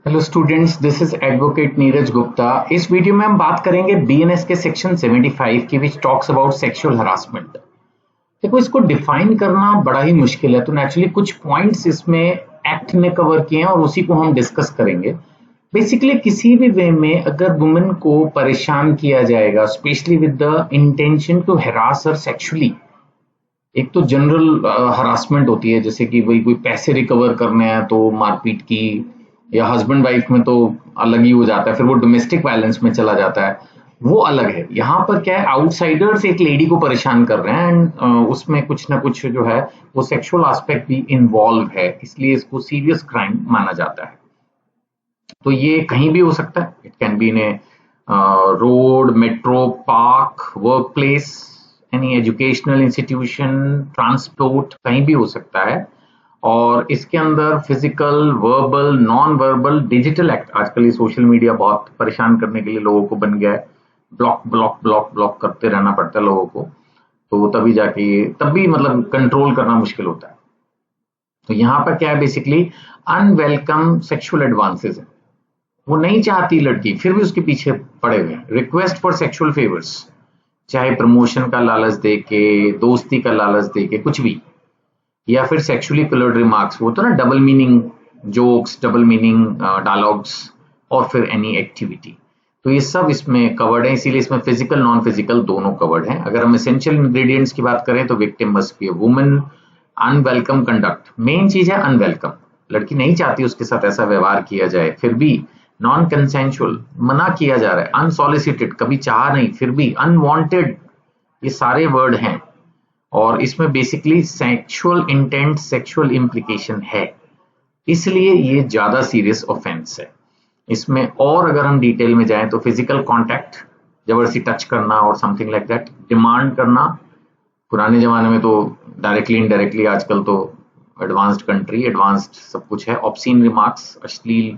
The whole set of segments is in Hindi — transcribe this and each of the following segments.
Hello students, this is advocate Neeraj Gupta. इस वीडियो में हम बात करेंगे बीएनएस के सेक्शन 75 की, which talks about sexual harassment. देखो, इसको डिफाइन करना बड़ा ही मुश्किल है, तो नेचुरली कुछ पॉइंट्स इसमें एक्ट ने कवर किए हैं और उसी को हम डिस्कस करेंगे। बेसिकली किसी भी वे में अगर वुमेन को परेशान किया जाएगा, specially with the intention to harass her sexually, एक तो जनरल हरासमेंट होती है, जैसे कि वही कोई पैसे रिकवर करने हैं तो मारपीट की, या हस्बैंड वाइफ में तो अलग ही हो जाता है, फिर वो डोमेस्टिक वायलेंस में चला जाता है, वो अलग है। यहाँ पर क्या है, आउटसाइडर्स एक लेडी को परेशान कर रहे हैं एंड उसमें कुछ ना कुछ जो है वो सेक्सुअल एस्पेक्ट भी इन्वॉल्व है, इसलिए इसको सीरियस क्राइम माना जाता है। तो ये कहीं भी हो सकता है, it can be in A road, metro, park, work place, any educational institution, transport, कहीं भी हो सकता है। और इसके अंदर physical, verbal, non verbal, digital act, आजकल ये सोशल मीडिया बहुत परेशान करने के लिए लोगों को बन गया है, ब्लॉक ब्लॉक ब्लॉक ब्लॉक करते रहना पड़ता है लोगों को, तो तभी जाके तब भी मतलब कंट्रोल करना मुश्किल होता है। तो यहाँ पर क्या है, बेसिकली अनवेलकम सेक्सुअल एडवांसेस है, वो नहीं चाहती लड़की, फिर भी उसके पीछे पड़े हुए हैं। रिक्वेस्ट फॉर सेक्सुअल फेवर्स, चाहे प्रमोशन का लालच दे के, दोस्ती का लालच दे के, कुछ भी, या फिर सेक्सुअली कलर्ड रिमार्क्स, वो तो ना double meaning jokes, double meaning dialogues, और फिर एनी एक्टिविटी, तो ये सब इसमें कवर्ड है। इसीलिए इसमें फिजिकल नॉन फिजिकल दोनों कवर्ड हैं। अगर हम एसेंशियल इंग्रेडिएंट्स की बात करें तो victim must be a woman, unwelcome conduct, main चीज है अनवेलकम, लड़की नहीं चाहती उसके साथ ऐसा व्यवहार किया जाए, फिर भी नॉन कंसेंशुअल, मना किया जा रहा है, अनसॉलिसिटेड, कभी चाहा नहीं फिर भी, अनवांटेड, ये सारे वर्ड हैं। और इसमें basically sexual intent, sexual implication है, इसलिए ये ज्यादा सीरियस ऑफेंस है। इसमें और अगर हम डिटेल में जाएं तो फिजिकल कांटेक्ट, जबरदस्ती टच करना और समथिंग लाइक दैट, डिमांड करना, पुराने जमाने में तो डायरेक्टली इनडायरेक्टली, आजकल तो एडवांस्ड कंट्री, एडवांस्ड सब कुछ है, ऑब्सीन रिमार्क्स, अश्लील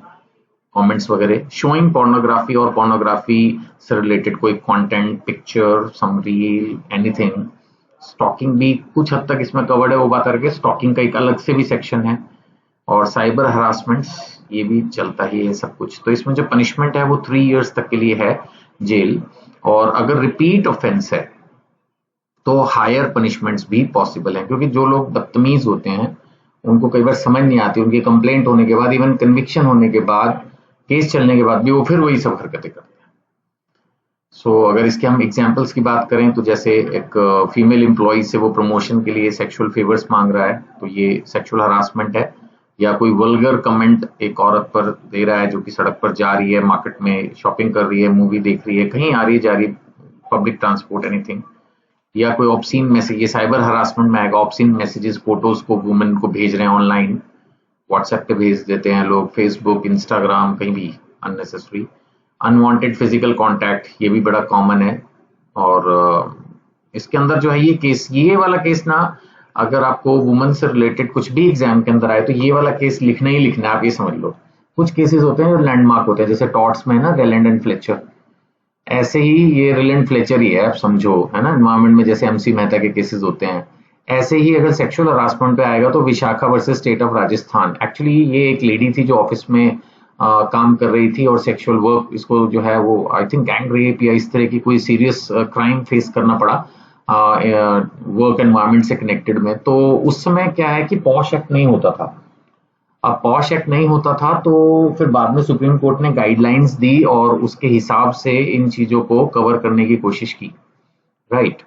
कमेंट्स वगैरह, शोइंग पोर्नोग्राफी और पोर्नोग्राफी से रिलेटेड कोई कंटेंट, पिक्चर, सम रील, एनीथिंग। स्टॉकिंग भी कुछ हद तक इसमें कवर्ड है, वो बात करके, स्टॉकिंग का एक अलग से भी सेक्शन है। और साइबर हरासमेंट्स, ये भी चलता ही है सब कुछ। तो इसमें जो पनिशमेंट है वो 3 इयर्स तक के लिए है जेल, और अगर रिपीट ऑफेंस है तो हायर पनिशमेंट्स भी पॉसिबल हैं, क्योंकि जो लोग बदतमीज होते हैं उनको कई बार समझ नहीं आती, उनकी कंप्लेंट होने के बाद, इवन कन्विक्शन होने के बाद, केस चलने के बाद भी वो फिर वही सब हरकतें करते हैं। अगर इसके हम एग्जाम्पल्स की बात करें तो जैसे एक फीमेल एम्प्लॉय से वो प्रमोशन के लिए सेक्सुअल फेवर्स मांग रहा है, तो ये सेक्सुअल हरासमेंट है। या कोई वल्गर कमेंट एक औरत पर दे रहा है जो कि सड़क पर जा रही है, मार्केट में शॉपिंग कर रही है, मूवी देख रही है, कहीं आ रही जा रही, पब्लिक ट्रांसपोर्ट, एनीथिंग। या कोई ऑब्सीन मैसेज, ये साइबर हरासमेंट में आएगा। ऑब्सीन मैसेजेस, फोटोज को वुमेन को भेज रहे हैं ऑनलाइन, व्हाट्सएप पे भेज देते हैं लोग, फेसबुक, इंस्टाग्राम, कहीं भी अननेसेसरी। अनवांटेड फिजिकल कांटेक्ट, ये भी बड़ा कॉमन है। और इसके अंदर जो है ये केस, ये वाला केस ना, अगर आपको वुमन से रिलेटेड कुछ भी एग्जाम के अंदर आए तो ये वाला केस लिखना ही लिखना है, आप ये समझ लो। कुछ केसेस होते हैं जो लैंडमार्क होते हैं, जैसे टॉर्ट्स में है ना, रेलैंड एंड फ्लेचर, ऐसे ही ये रेलैंड फ्लेचर ही है, आप समझो, है ना। एनवायरमेंट में जैसे एमसी मेहता के केसेस होते हैं, ऐसे ही अगर सेक्सुअल हरासमेंट पे आएगा तो Vishakha versus state of Rajasthan. Actually ये एक लेडी थी जो ऑफिस में काम कर रही थी और सेक्सुअल वर्क, इसको जो है वो आई थिंक गैंग रेप या इस तरह की कोई सीरियस क्राइम फेस करना पड़ा वर्क एनवायरमेंट से कनेक्टेड में। तो उस समय क्या है कि पॉश एक्ट नहीं होता था। अब पॉश एक्ट नहीं होता था तो फिर बाद में सुप्रीम कोर्ट ने गाइडलाइंस दी और उसके हिसाब से इन चीजों को कवर करने की कोशिश की, right.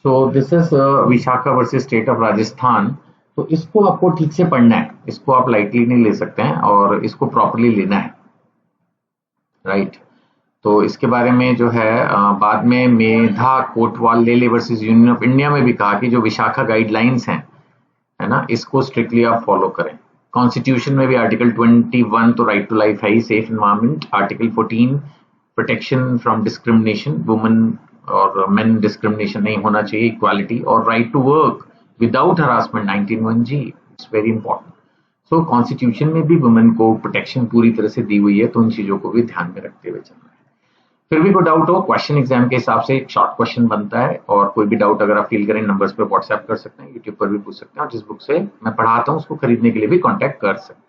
So this is Vishakha versus state of Rajasthan. तो इसको आपको ठीक से पढ़ना है, इसको आप लाइटली नहीं ले सकते हैं और इसको प्रॉपरली लेना है, राइट। तो इसके बारे में जो है बाद में मेधा कोटवाल लेले वर्सेस यूनियन ऑफ इंडिया में भी कहा कि जो विशाखा गाइडलाइंस हैं, है ना, इसको स्ट्रिक्टली आप फॉलो करें। कॉन्स्टिट्यूशन में भी आर्टिकल 21 तो राइट टू लाइफ है ही, safe environment. Article 14 protection from discrimination, women और मेन डिस्क्रिमिनेशन नहीं होना चाहिए, इक्वालिटी। और right to work without harassment 19(1)(g, it's very important. So constitution में भी वुमेन को प्रोटेक्शन पूरी तरह से दी हुई है, तो उन चीजों को भी ध्यान में रखते हुए चलना है। फिर भी कोई डाउट हो, क्वेश्चन एग्जाम के हिसाब से एक शॉर्ट क्वेश्चन बनता है, और कोई भी डाउट अगर आप फील करें नंबर्स पे व्हाट्सएप कर सकते हैं, यूट्यूब पर भी पूछ सकते हैं, और जिस बुक से मैं पढ़ाता हूँ उसको खरीदने के लिए भी कांटेक्ट कर सकते हैं।